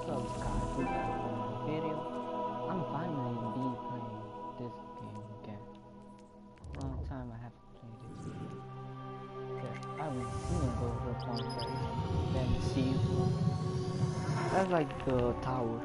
What's up guys, we back with another video. I'm finally be playing this game again. Long time I haven't played it. Okay, I'm gonna go over one first, then see. That's like the tower.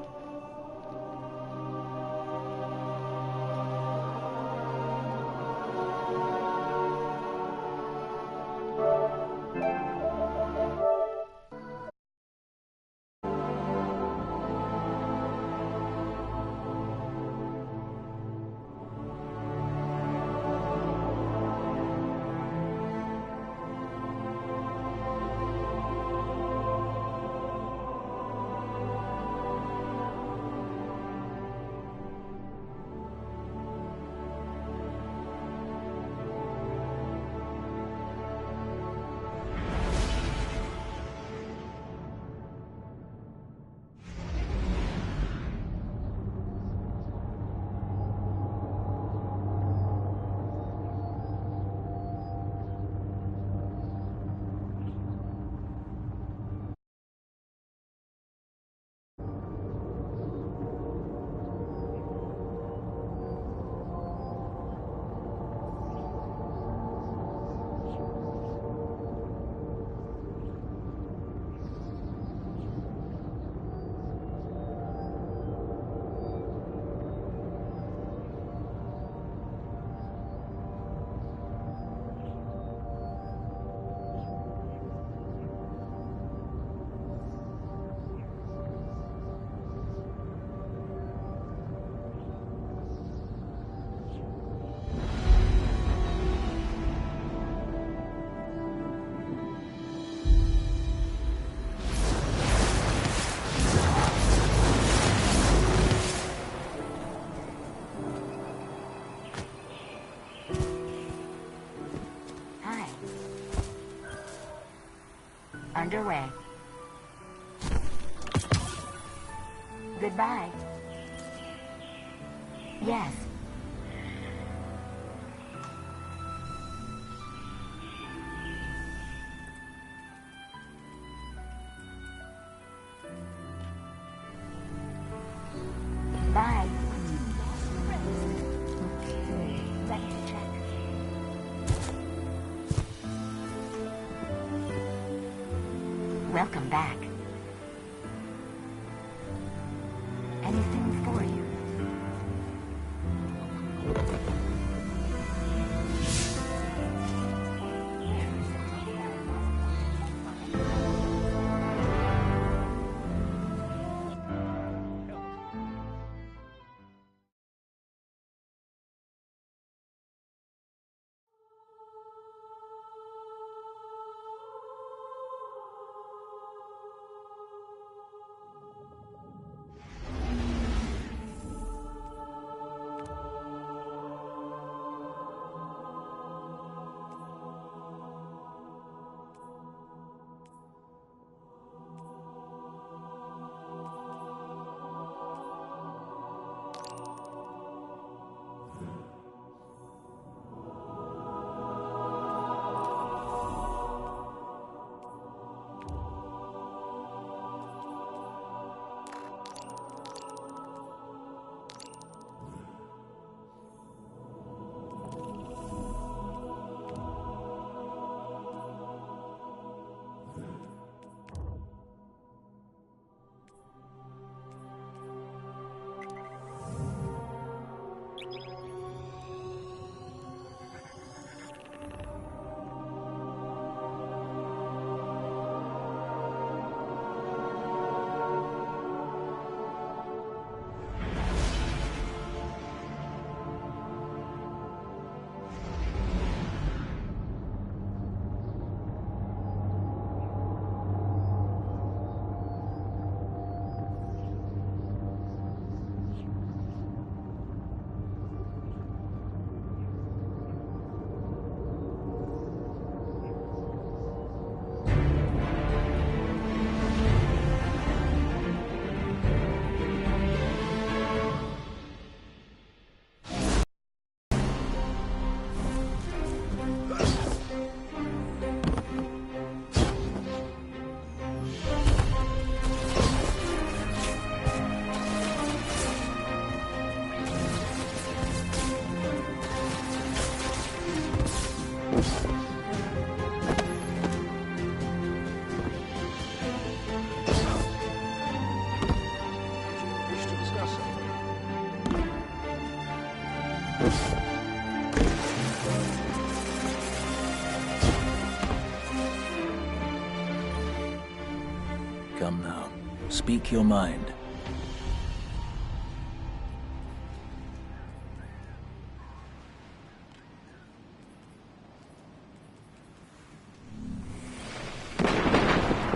Underway. Goodbye. Yes. Bye. Ready to check. Welcome back. Anything for you? Speak your mind.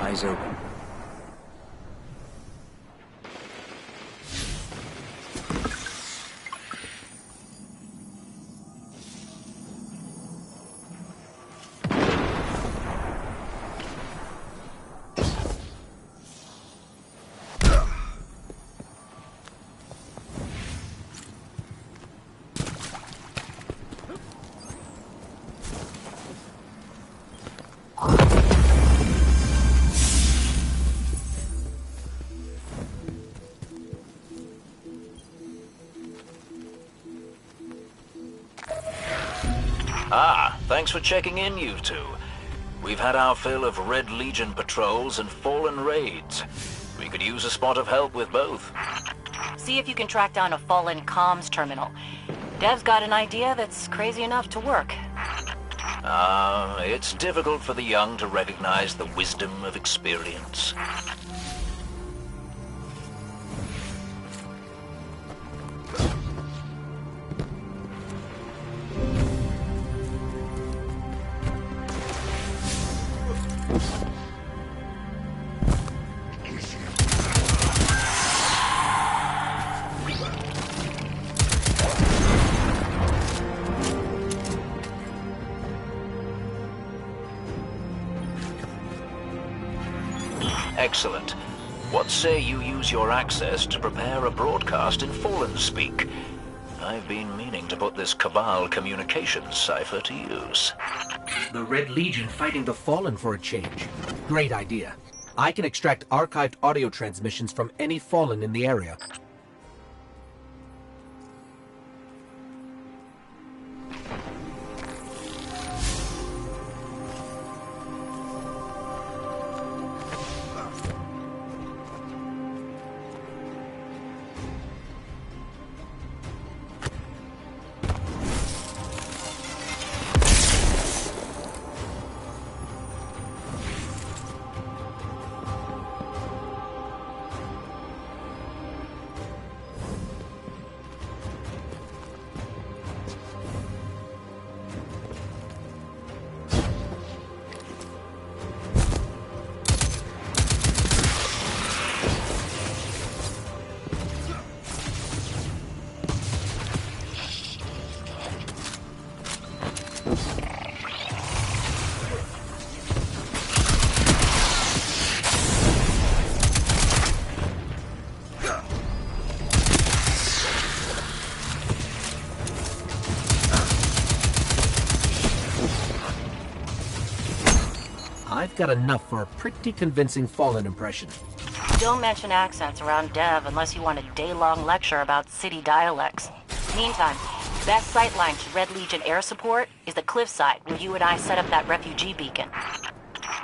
Eyes open. Ah, thanks for checking in, you two. We've had our fill of Red Legion patrols and Fallen raids. We could use a spot of help with both. See if you can track down a Fallen comms terminal. Dev's got an idea that's crazy enough to work. It's difficult for the young to recognize the wisdom of experience. Excellent. What say you use your access to prepare a broadcast in Fallen speak? I've been meaning to put this Cabal communications cipher to use. The Red Legion fighting the Fallen for a change. Great idea. I can extract archived audio transmissions from any Fallen in the area. I've got enough for a pretty convincing Fallen impression. Don't mention accents around Dev unless you want a day-long lecture about city dialects. Meantime, best sightline to Red Legion air support is the cliffside where you and I set up that refugee beacon.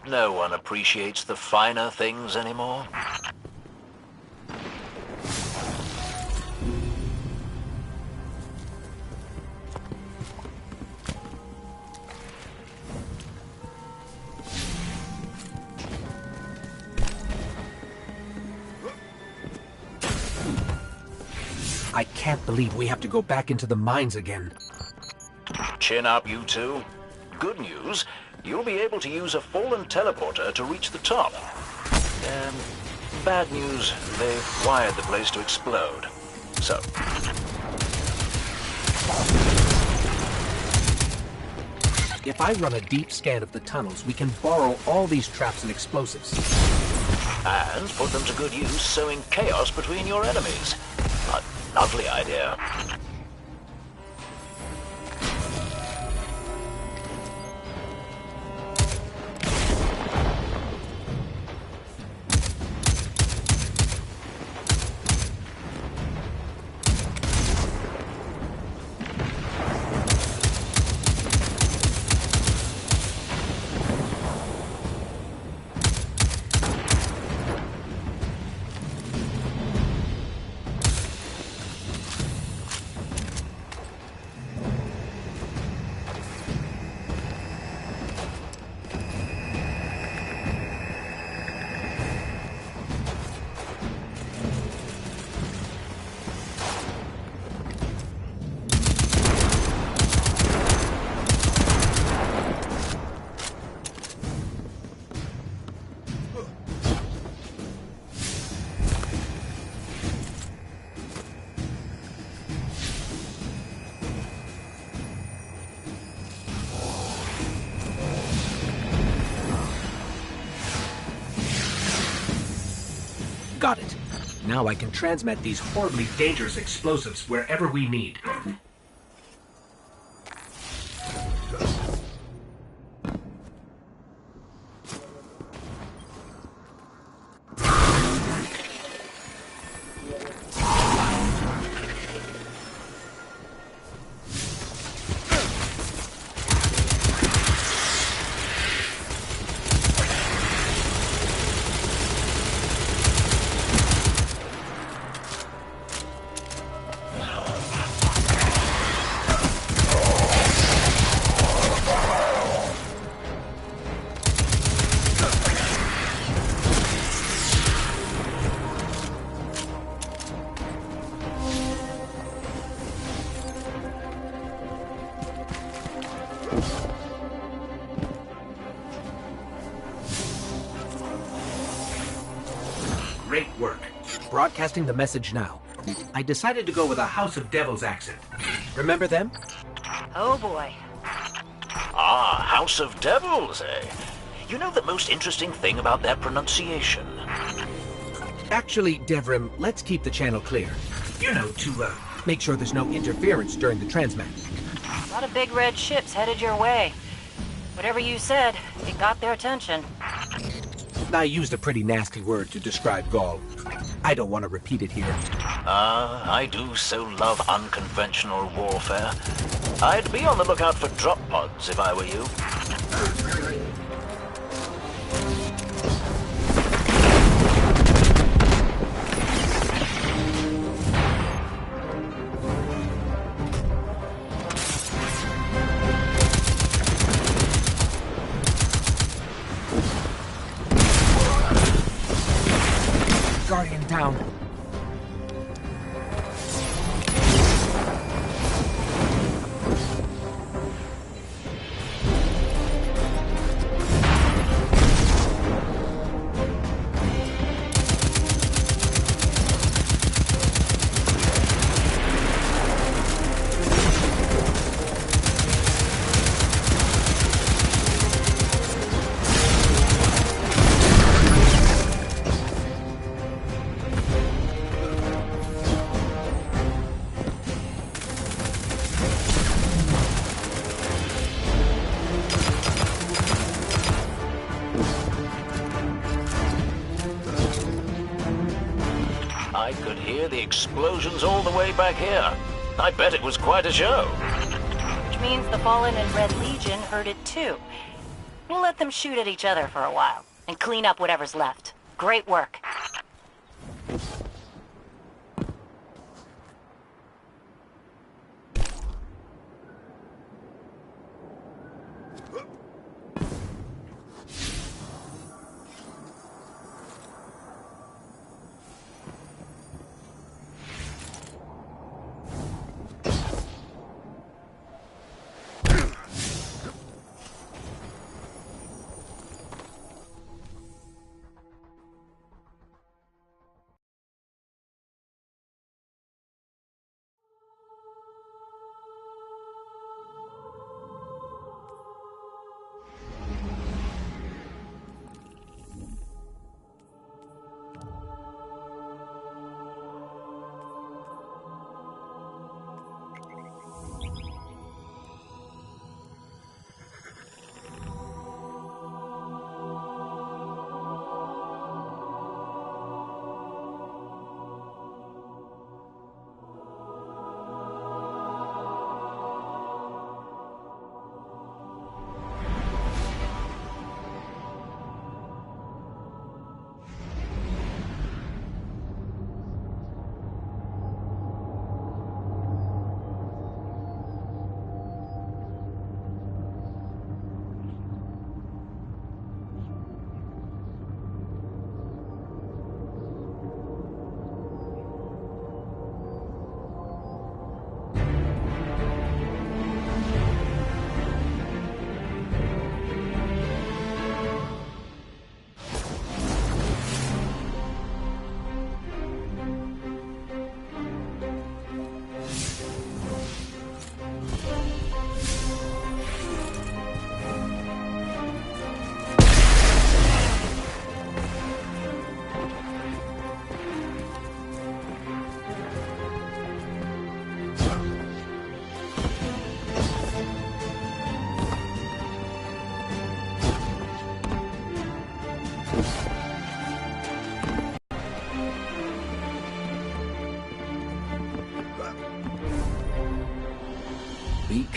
No one appreciates the finer things anymore. I can't believe we have to go back into the mines again. Chin up, you two. Good news, you'll be able to use a Fallen teleporter to reach the top. Bad news, they've wired the place to explode. So... If I run a deep scan of the tunnels, we can borrow all these traps and explosives. And put them to good use sowing chaos between your enemies. A lovely idea. Got it. Now I can transmit these horribly dangerous explosives wherever we need. Great work. Broadcasting the message now. I decided to go with a House of Devils accent. Remember them? Oh boy. Ah, House of Devils, eh? You know the most interesting thing about that pronunciation? Actually, Devrim, let's keep the channel clear. You know, to make sure there's no interference during the transmat. A lot of big red ships headed your way. Whatever you said, it got their attention. I used a pretty nasty word to describe Gaul. I don't want to repeat it here. I do so love unconventional warfare. I'd be on the lookout for drop pods if I were you. Guardian down. I could hear the explosions all the way back here. I bet it was quite a show. Which means the Fallen and Red Legion heard it too. We'll let them shoot at each other for a while, and clean up whatever's left. Great work.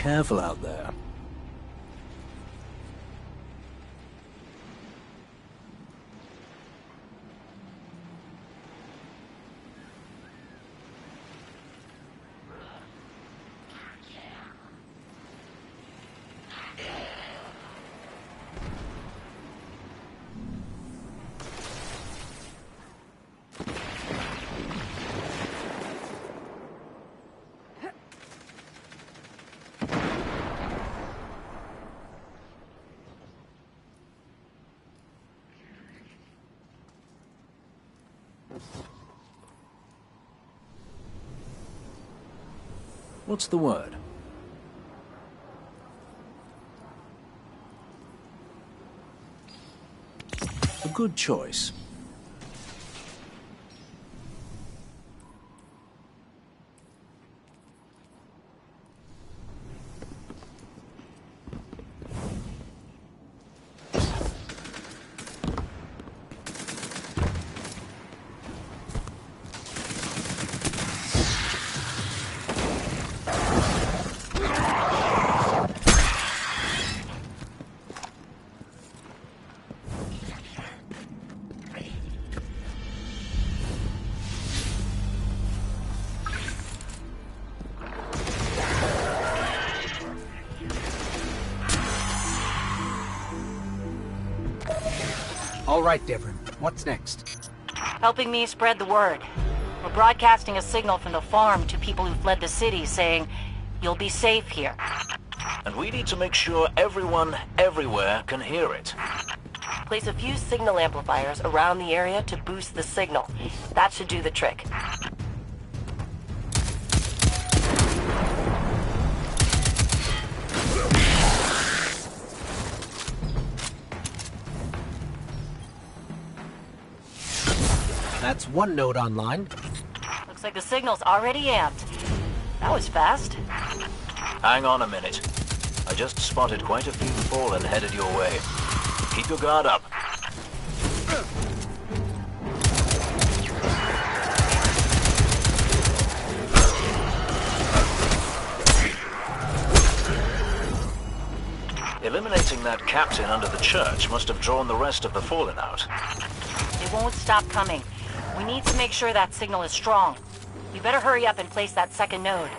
careful out there. What's the word? A good choice. All right, Devrin. What's next? Helping me spread the word. We're broadcasting a signal from the farm to people who fled the city saying, "You'll be safe here." And we need to make sure everyone, everywhere, can hear it. Place a few signal amplifiers around the area to boost the signal. That should do the trick. That's one node online. Looks like the signal's already amped. That was fast. Hang on a minute. I just spotted quite a few Fallen headed your way. Keep your guard up. Eliminating that captain under the church must have drawn the rest of the Fallen out. They won't stop coming. We need to make sure that signal is strong. You better hurry up and place that second node.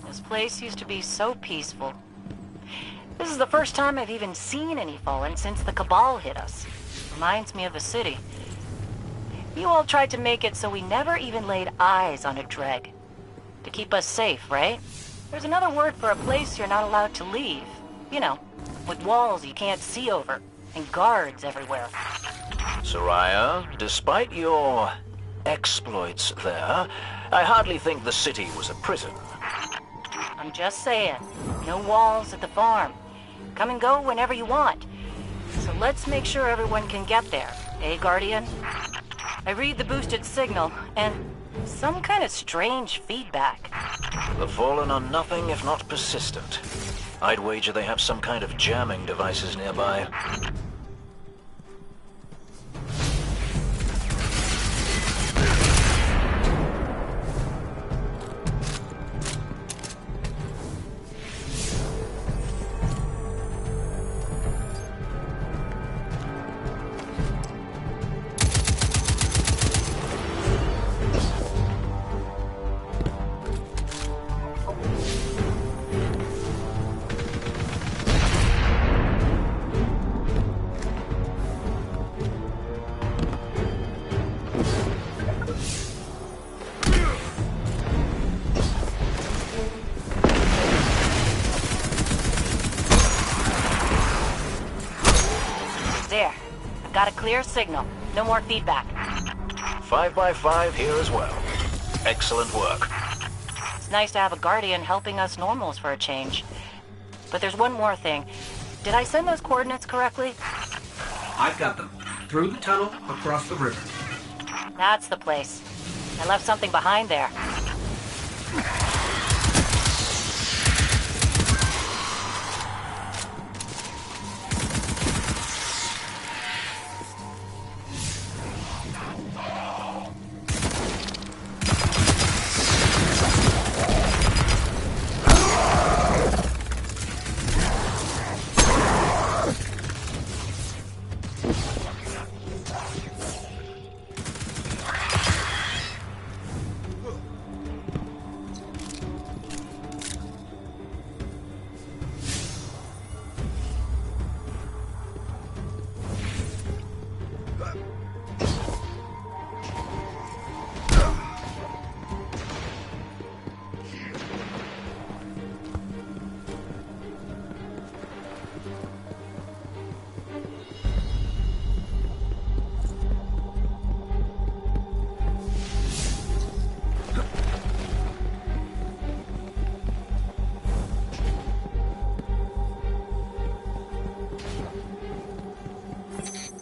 This place used to be so peaceful. This is the first time I've even seen any Fallen since the Cabal hit us. Reminds me of the city. You all tried to make it so we never even laid eyes on a Dreg. To keep us safe, right? There's another word for a place you're not allowed to leave. You know, with walls you can't see over, and guards everywhere. Soraya, despite your exploits there, I hardly think the city was a prison. I'm just saying, no walls at the farm. Come and go whenever you want. So let's make sure everyone can get there, eh, Guardian? I read the boosted signal, and some kind of strange feedback. The Fallen are nothing if not persistent. I'd wager they have some kind of jamming devices nearby. There. I've got a clear signal. No more feedback. 5 by 5 here as well. Excellent work. It's nice to have a Guardian helping us normals for a change. But there's one more thing. Did I send those coordinates correctly? I've got them. Through the tunnel, across the river. That's the place. I left something behind there.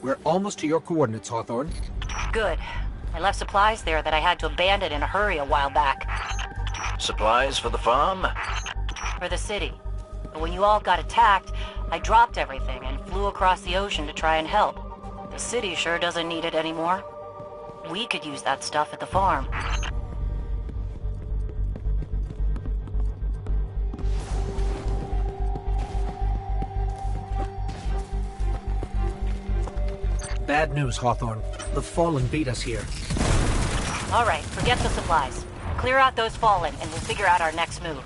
We're almost to your coordinates, Hawthorne. Good. I left supplies there that I had to abandon in a hurry a while back. Supplies for the farm? For the city. But when you all got attacked, I dropped everything and flew across the ocean to try and help. The city sure doesn't need it anymore. We could use that stuff at the farm. Bad news, Hawthorne. The Fallen beat us here. All right, forget the supplies. Clear out those Fallen, and we'll figure out our next move.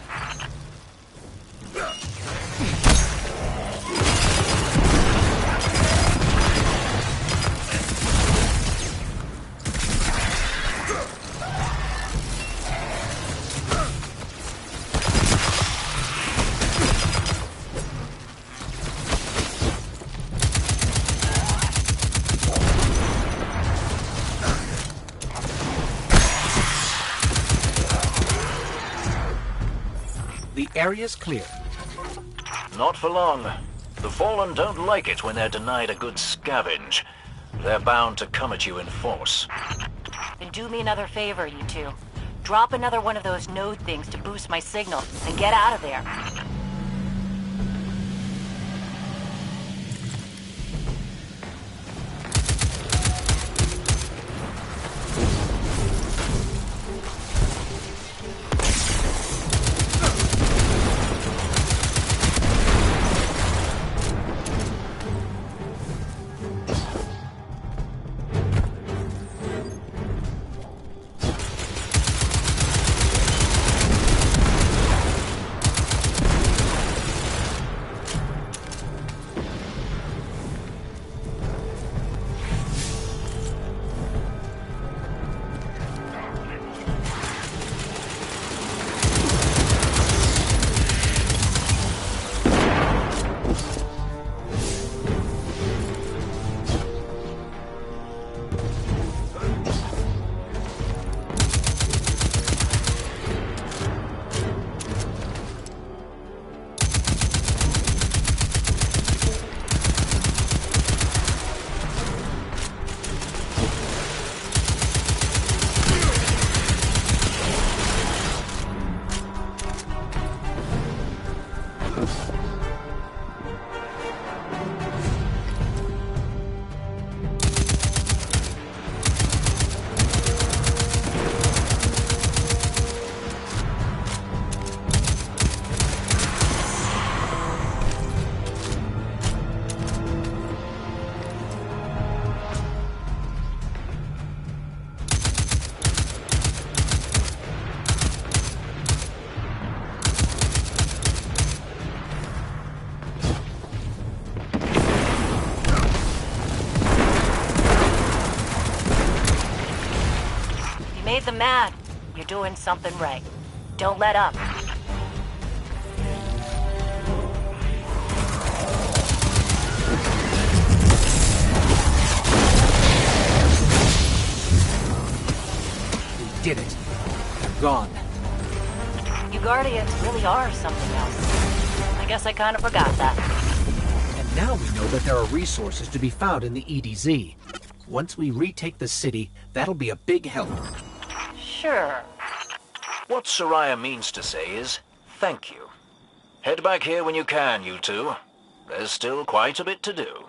The area's clear. Not for long. The Fallen don't like it when they're denied a good scavenge. They're bound to come at you in force. Then do me another favor, you two. Drop another one of those node things to boost my signal, and get out of there. Made them mad. You're doing something right. Don't let up. We did it. They're gone. You Guardians really are something else. I guess I kind of forgot that. And now we know that there are resources to be found in the EDZ. Once we retake the city, that'll be a big help. Sure. What Soraya means to say is, thank you. Head back here when you can, you two. There's still quite a bit to do.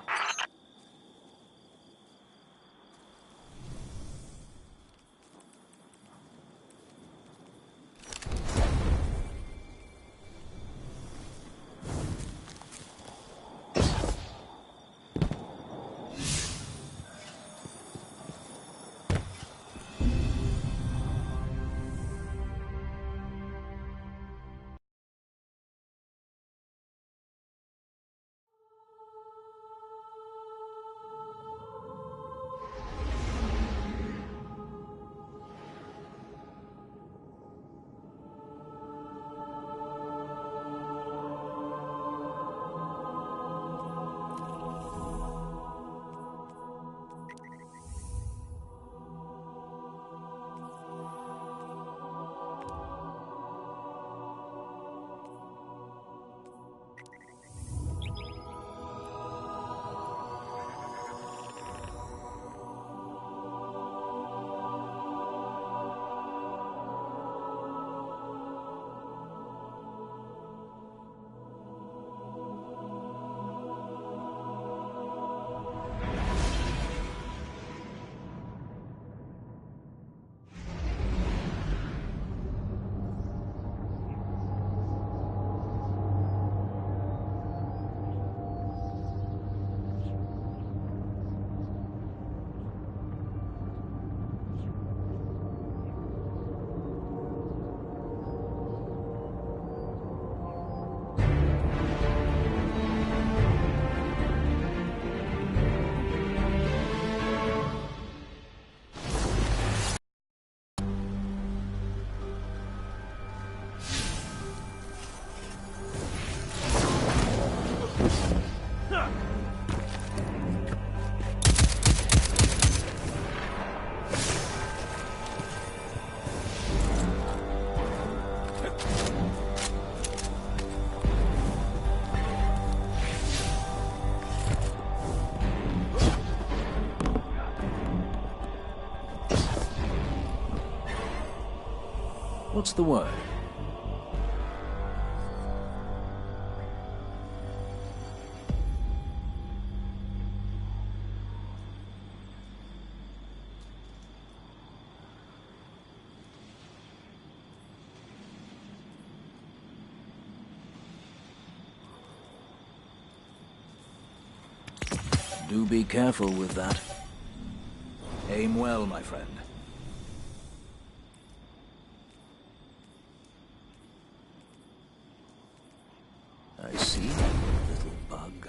What's the word? Do be careful with that. Aim well, my friend. I see, little bug.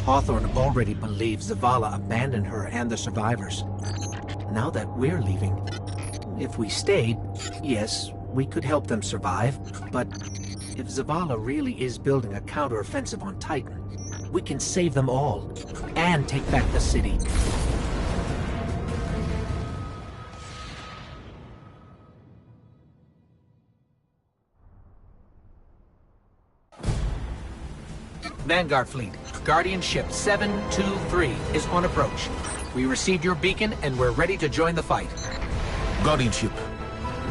Hawthorne already believes Zavala abandoned her and the survivors. Now that we're leaving, if we stayed, yes, we could help them survive, but if Zavala really is building a counteroffensive on Titan, we can save them all, and take back the city. Vanguard Fleet, Guardian Ship 723 is on approach. We received your beacon and we're ready to join the fight. Guardian Ship,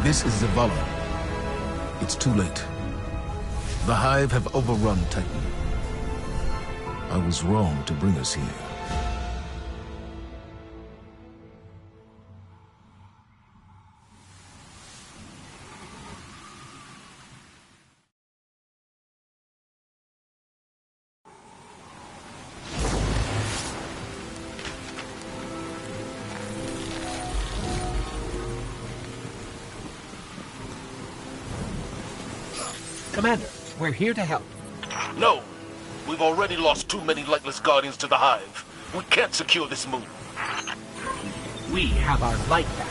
this is Zavala. It's too late. The Hive have overrun Titan. I was wrong to bring us here. Commander, we're here to help. No! We've already lost too many lightless Guardians to the Hive. We can't secure this moon. We have our light back.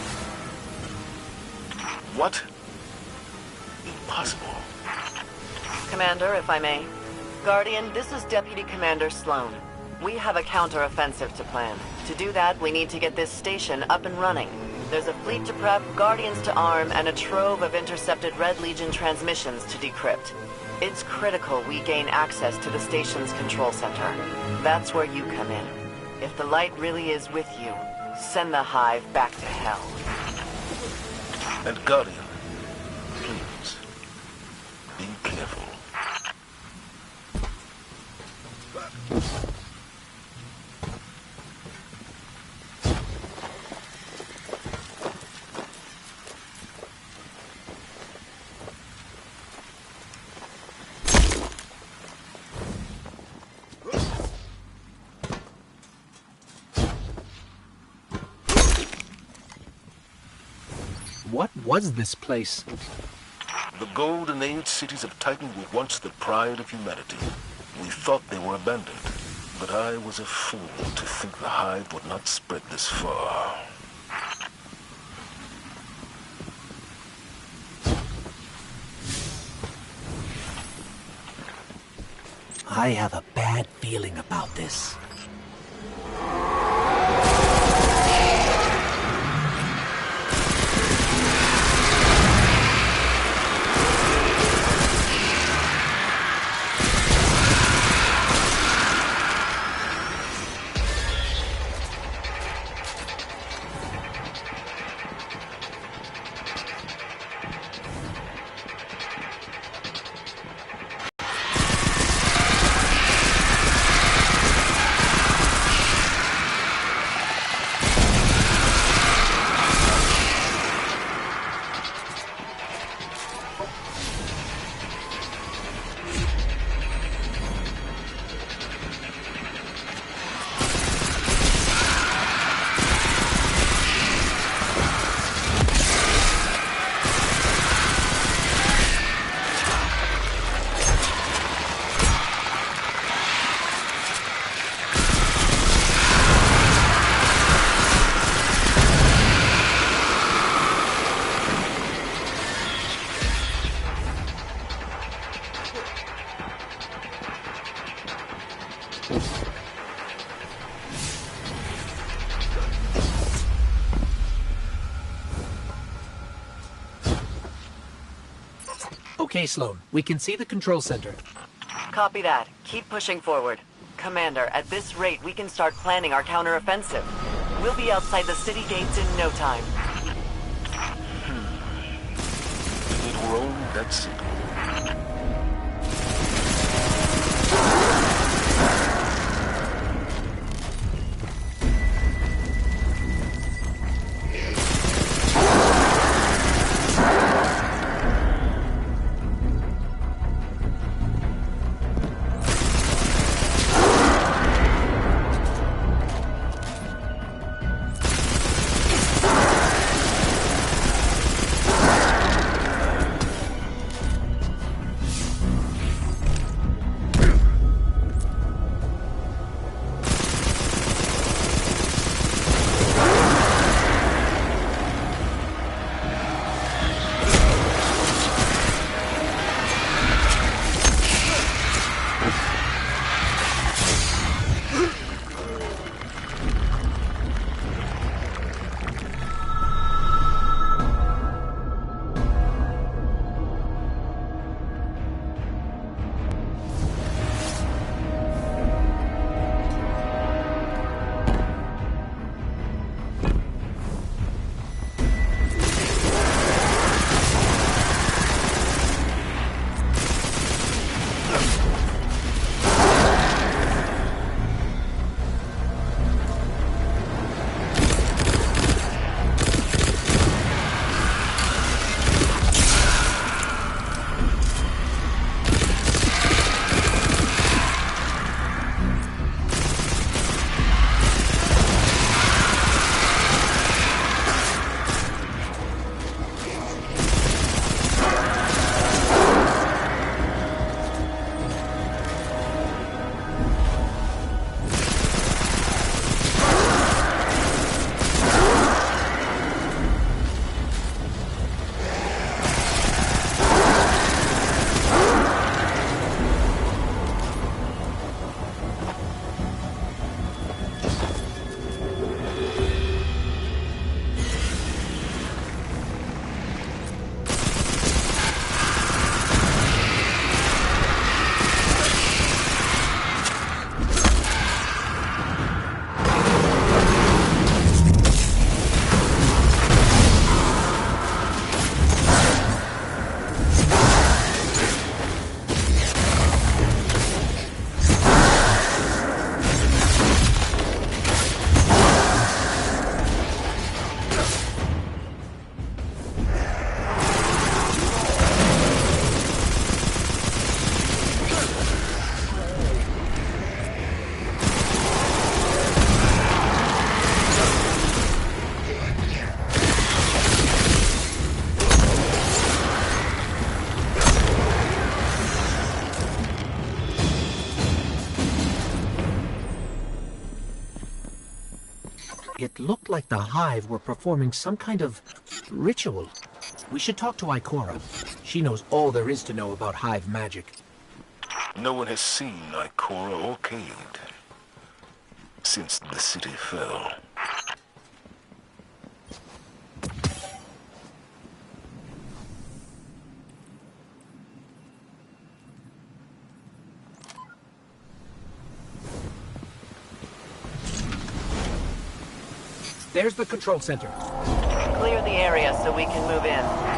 What? Impossible. Commander, if I may. Guardian, this is Deputy Commander Sloan. We have a counter-offensive to plan. To do that, we need to get this station up and running. There's a fleet to prep, Guardians to arm, and a trove of intercepted Red Legion transmissions to decrypt. It's critical we gain access to the station's control center. That's where you come in. If the light really is with you, send the Hive back to hell. And Guardian, please, be careful. What was this place? The Golden Age cities of Titan were once the pride of humanity. We thought they were abandoned, but I was a fool to think the Hive would not spread this far. I have a bad feeling about this. Okay, Sloan. We can see the control center. Copy that. Keep pushing forward. Commander, at this rate, we can start planning our counteroffensive. We'll be outside the city gates in no time. If it were only that simple. It looked like the Hive were performing some kind of ritual. We should talk to Ikora. She knows all there is to know about Hive magic. No one has seen Ikora or Cade since the city fell. There's the control center. Clear the area so we can move in.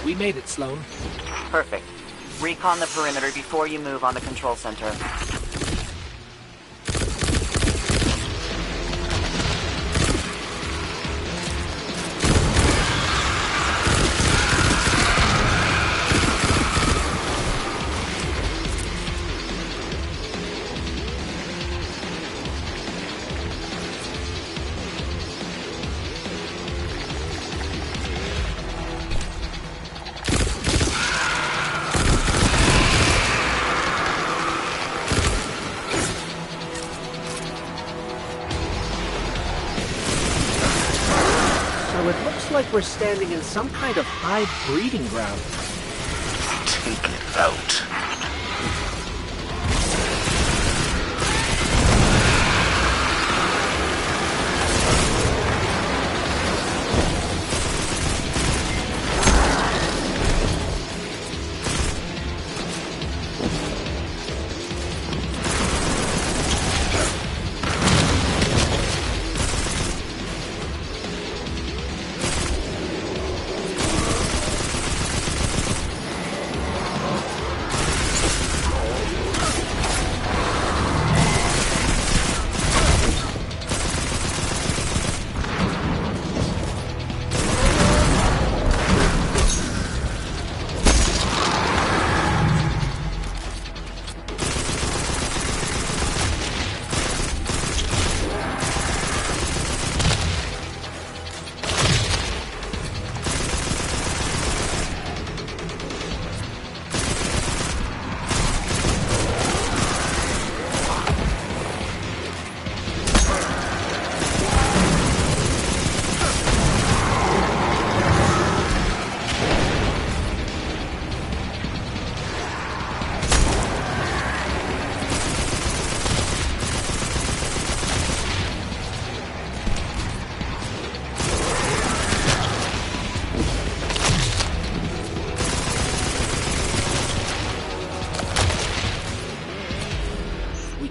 We made it, Sloan. Perfect. Recon the perimeter before you move on the control center. Like we're standing in some kind of hive breeding ground. Take it out.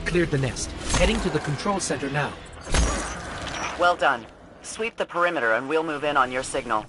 Cleared the nest. Heading to the control center now. Well done. Sweep the perimeter and we'll move in on your signal.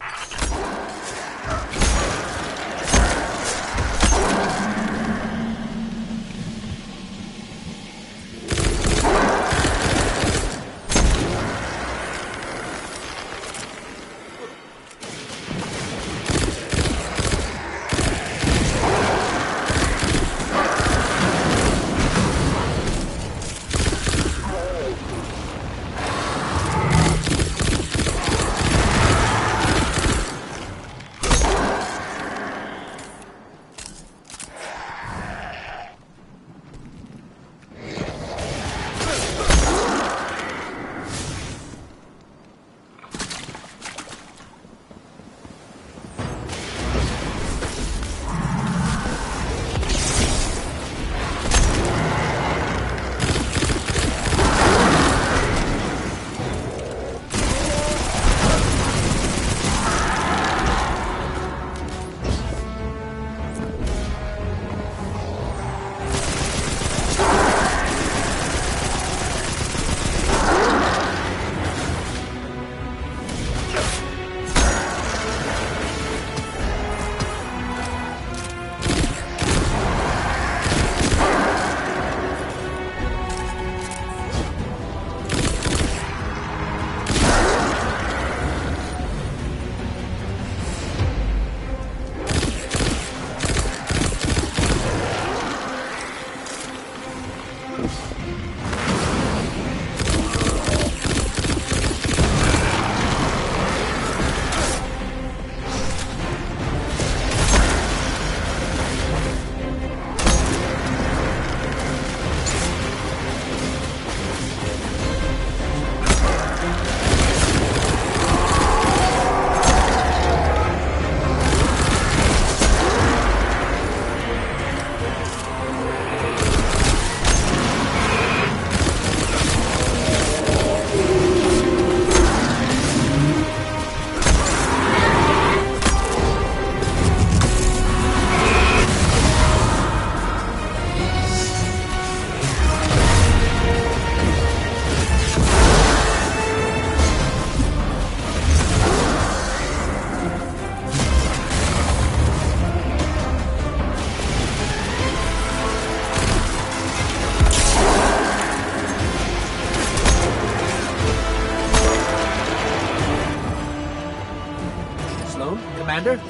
Sloan, Commander,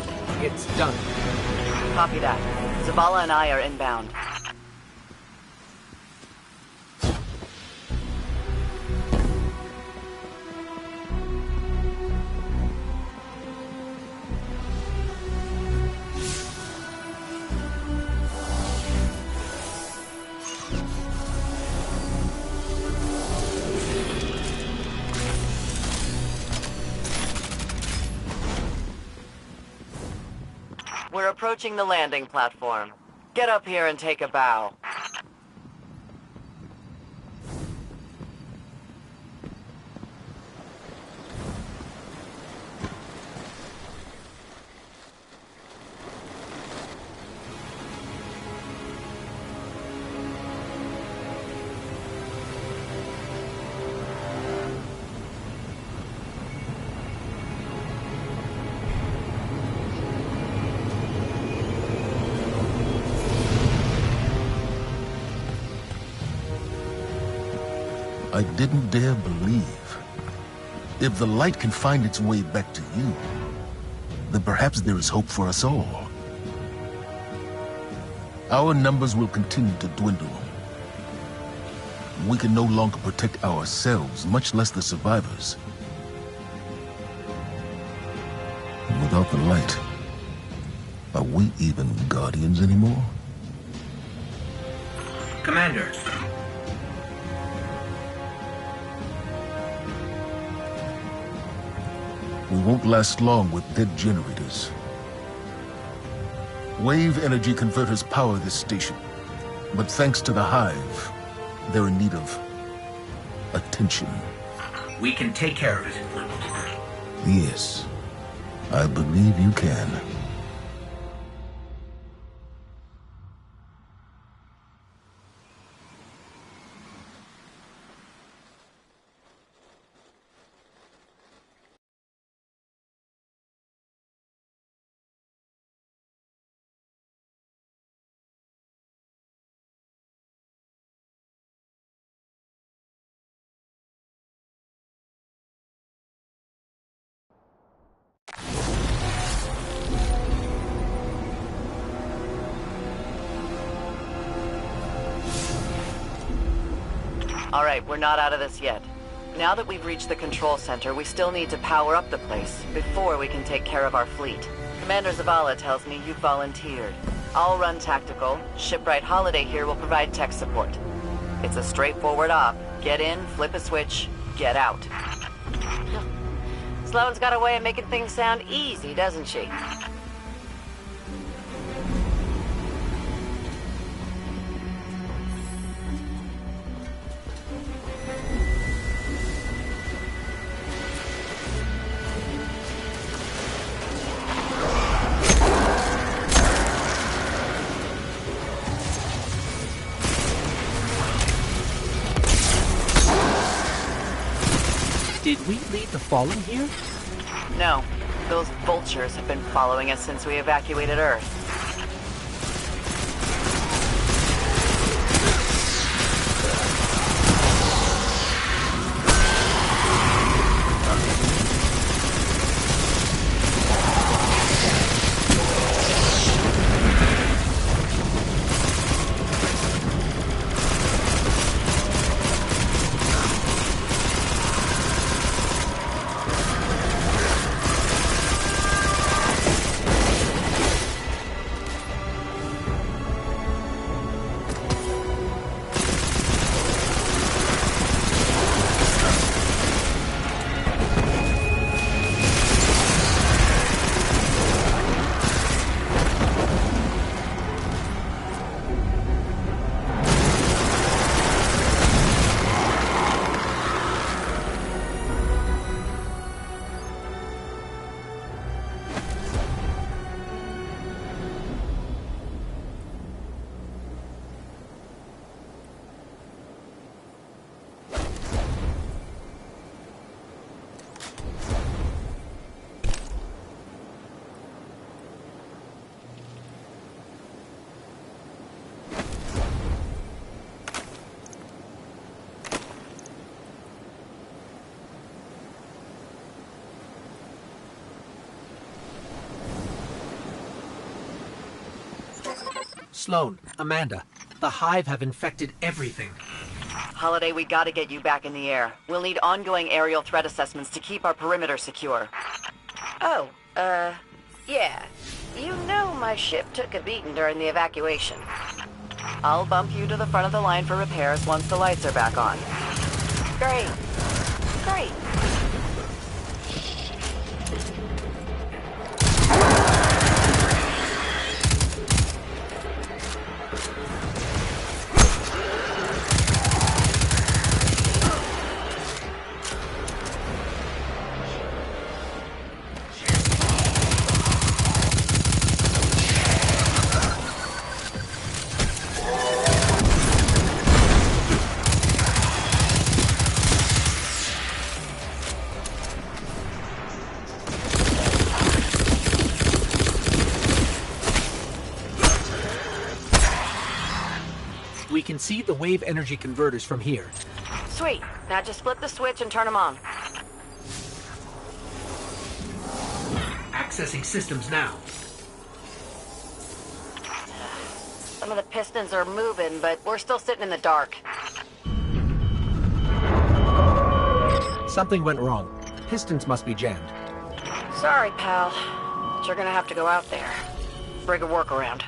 it's done. Copy that. Zavala and I are inbound. We're approaching the landing platform. Get up here and take a bow. I didn't dare believe. If the light can find its way back to you, then perhaps there is hope for us all. Our numbers will continue to dwindle. We can no longer protect ourselves, much less the survivors. Without the light, are we even Guardians anymore? Commander. We won't last long with dead generators. Wave energy converters power this station, but thanks to the Hive, they're in need of attention. We can take care of it. Yes, I believe you can. All right, we're not out of this yet. Now that we've reached the control center, we still need to power up the place before we can take care of our fleet. Commander Zavala tells me you've volunteered. I'll run tactical. Shipwright Holiday here will provide tech support. It's a straightforward op. Get in, flip a switch, get out. Sloan's got a way of making things sound easy, doesn't she? Did we lead the Fallen here? No. Those vultures have been following us since we evacuated Earth. Sloan, Amanda, the Hive have infected everything. Holiday, we gotta get you back in the air. We'll need ongoing aerial threat assessments to keep our perimeter secure. Oh, yeah. You know my ship took a beating during the evacuation. I'll bump you to the front of the line for repairs once the lights are back on. Great. Great. We can see the wave energy converters from here. Sweet. Now just flip the switch and turn them on. Accessing systems now. Some of the pistons are moving, but we're still sitting in the dark. Something went wrong. Pistons must be jammed. Sorry, pal. But you're gonna have to go out there. Bring a workaround.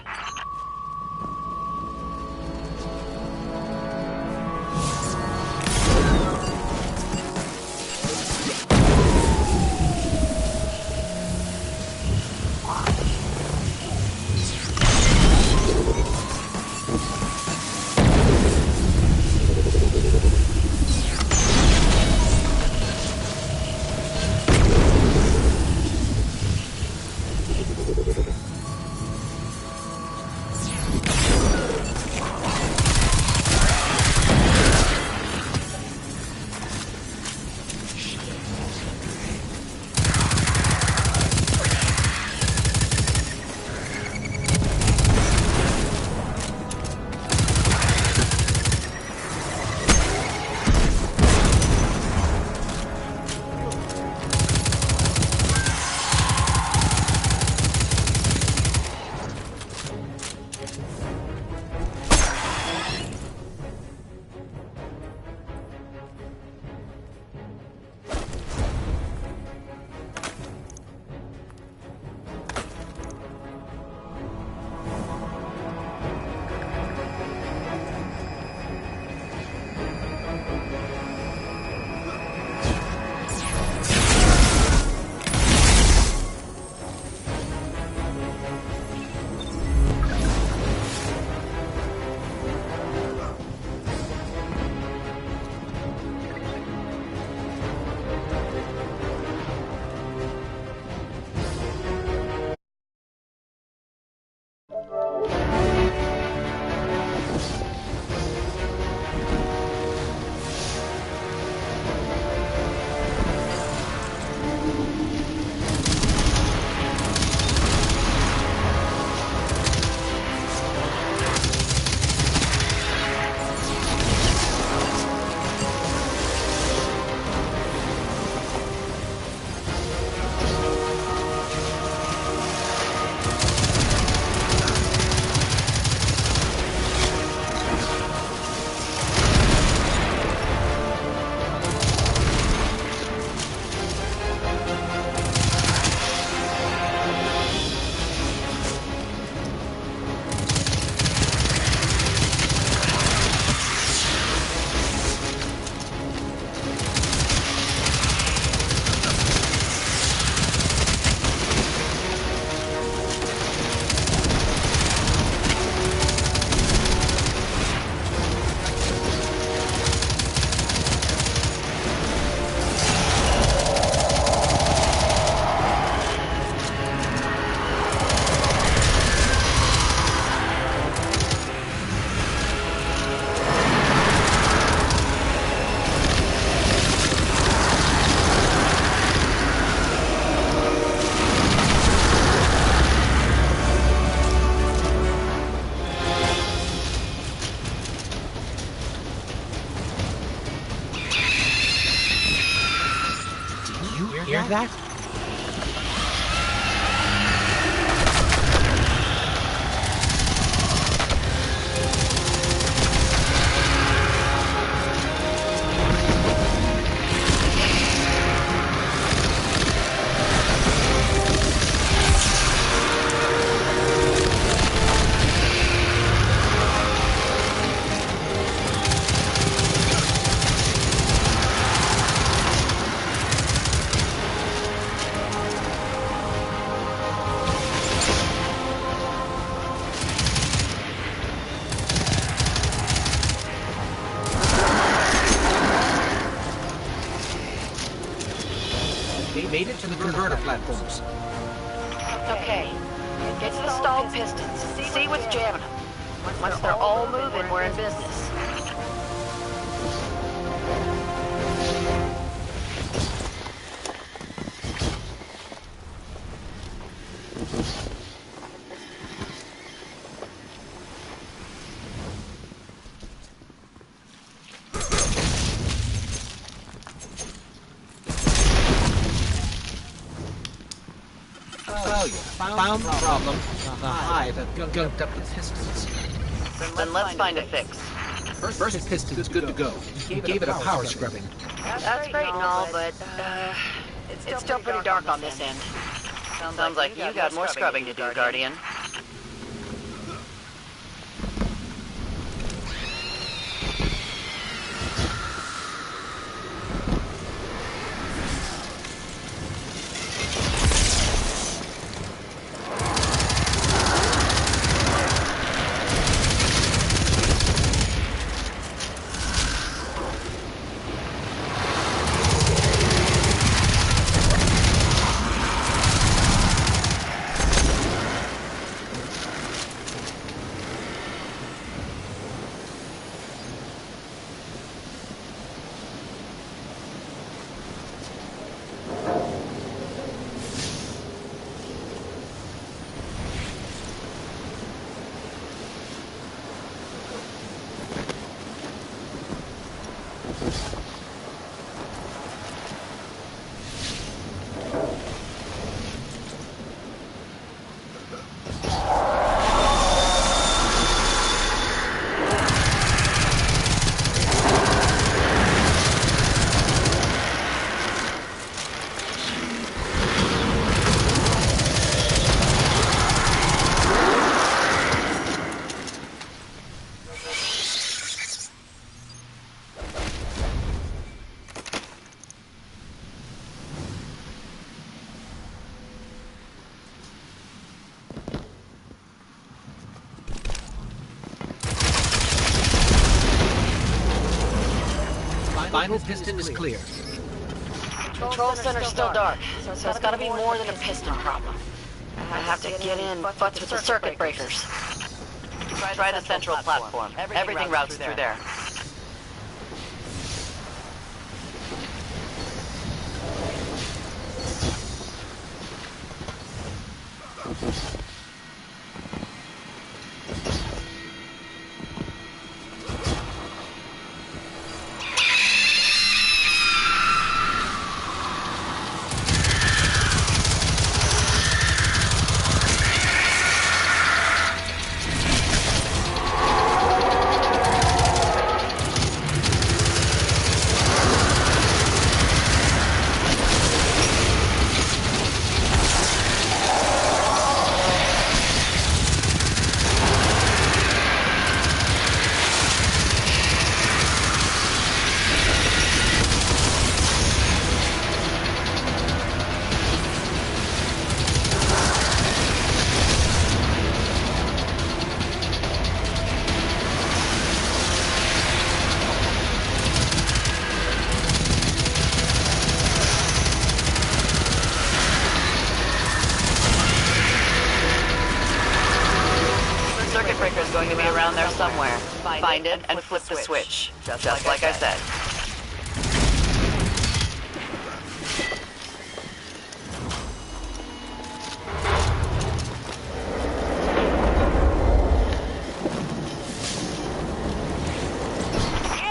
Hear that? platforms. Okay. Get to the stalled pistons. See what's jamming them. Once they're all moving, we're in business. Oh, yeah. Found the problem. The hive had gunked up the pistons. Then let's find a fix. First piston's good to go. He gave it a power scrubbing. That's great and all, but it's still pretty dark on this end. Sounds like you got more scrubbing to do, Guardian. Final piston is clear. Control center's still dark, so it's gotta be more than a piston problem. I have to get in, butts with the circuit breakers. Try the central platform. Everything routes through there. Breaker's going to be around there somewhere. Find it and flip the switch. Just like I said.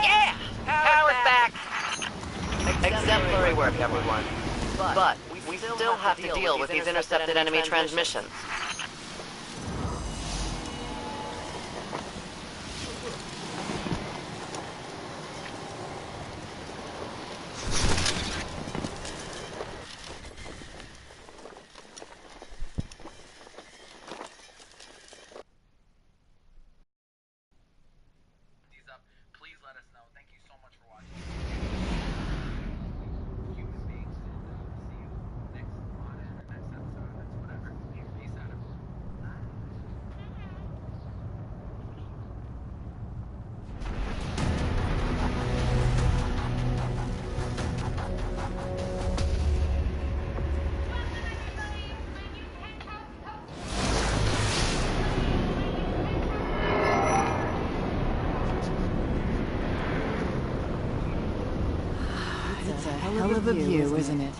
Yeah! Power's back! Exemplary work, everyone. But we still have to deal with these intercepted enemy transmissions. Please let us know. Thank you so much for watching. Human beings, and see you next on next episode, next whatever. Peace out. of a view, isn't it?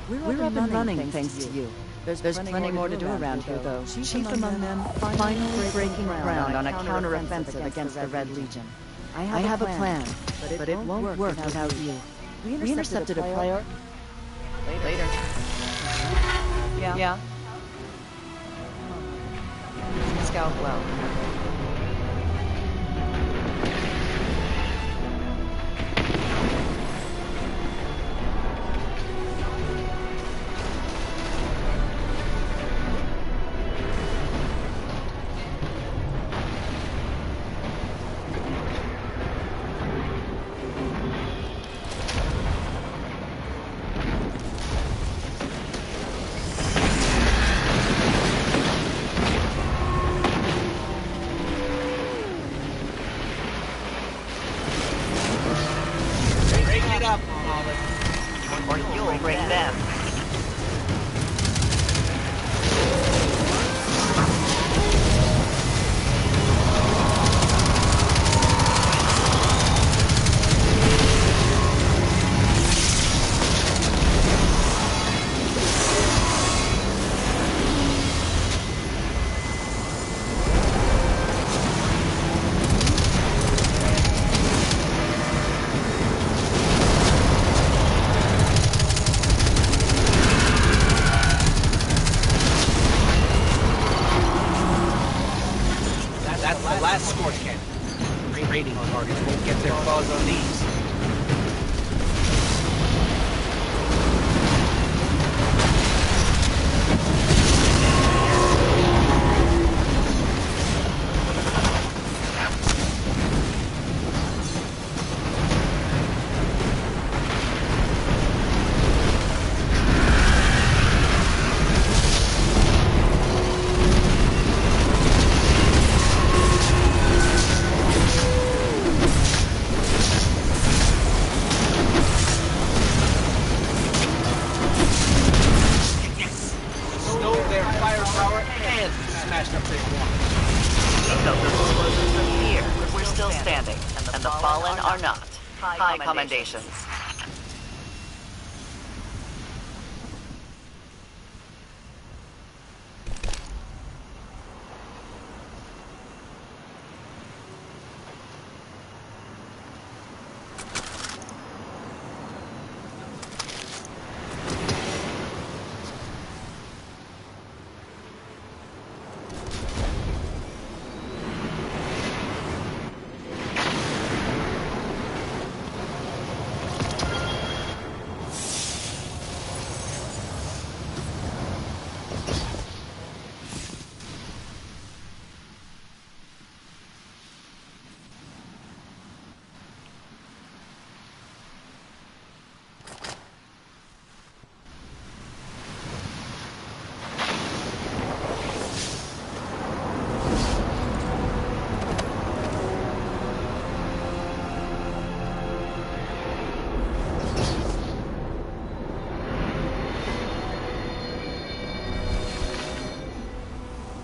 We're up and running thanks to you. There's plenty more to do around here, though. Chief among them, finally breaking ground on a counter-offensive against the Red Legion. I have a plan, but it won't work without you. We intercepted a prior... Later. Yeah. Scout well. Or you'll bring them. That's the last score cannon. Raiding targets won't get their claws on these. We're still standing, and the fallen are not. High commendations.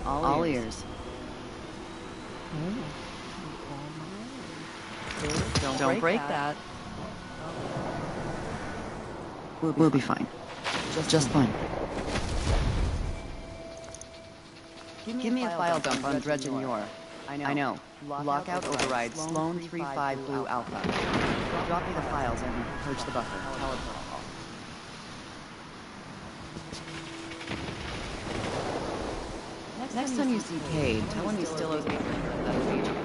All ears. Don't break that. We'll be fine. Just fine. Give me a file dump on Dredge and Yor. I know. Lockout override Sloan 3-5 Blue Alpha. Drop me the files and purge the buffer. Next time you see Cade, tell him he still owes me that page.